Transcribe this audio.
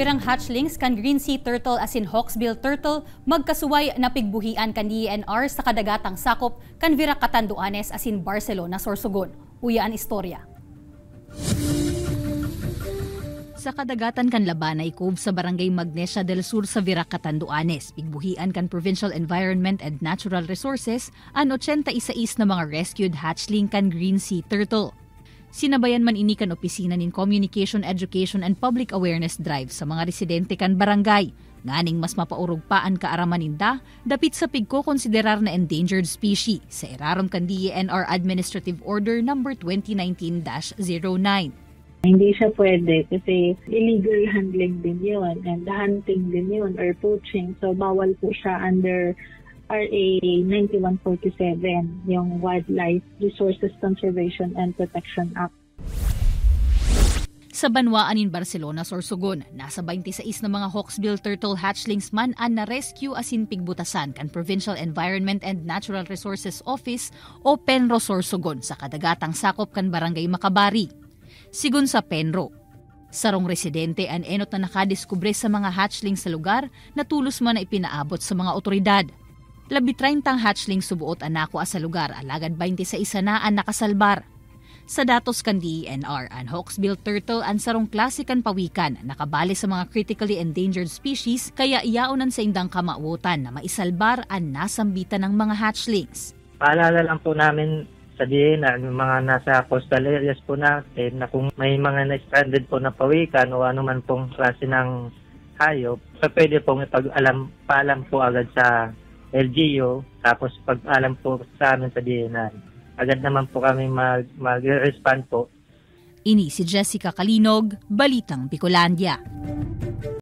pirang hatchlings kan green sea turtle asin hawksbill turtle magkasuway na pigbuhian kan DENR sa kadagatang sakop kan Vira Catanduanes asin Barcelona, Sorsogon. Uyaan istorya. Sa kadagatan kan Labanay Cove sa Barangay Magnesia del Sur sa Vira Catanduanes, pigbuhian kan Provincial Environment and Natural Resources an 81 na mga rescued hatchling kan green sea turtle. Sinabayan man ini kan opisina nin Communication, Education and Public Awareness Drive sa mga residente kan barangay. Nganing mas mapaurugpaan kaaraman ninda, dapit sa pigko-konsiderar na endangered species sa irarom kan DENR Administrative Order No. 2019-09. Hindi siya pwede kasi illegal handling din yun and hunting din yun or poaching. So bawal po siya under RA 9147, yung Wildlife Resources Conservation and Protection Act. Sa Banwaan in Barcelona, Sorsogon, nasa 26 na mga hawksbill turtle hatchlings man ang na-rescue asin pigbutasan kan Provincial Environment and Natural Resources Office o Penro, Sorsogon sa kadagatang sakop kan Barangay Macabari. Sigun sa Penro, sarong residente an enot na nakadiskubre sa mga hatchling sa lugar na tulos man na ipinaabot sa mga otoridad. 30 hatchling subuot anako sa lugar, alagad 26 na ang nakasalbar. Sa datos kan DENR, ang hawksbill turtle ang sarong klase kan pawikan nakabali sa mga critically endangered species kaya iyaunan sa indang kamautan na maisalbar ang nasambitan ng mga hatchlings. Paalala lang po namin sa DENR, mga nasa coastal areas po natin na kung may mga na-stranded po na pawikan o ano man pong klase ng hayop, pwede pong paalam po agad sa LGU, tapos pag-alam po sa amin sa DENR. Agad naman po kami mag-respond po. Ini si Jessica Kalinog, Balitang Bicolandia.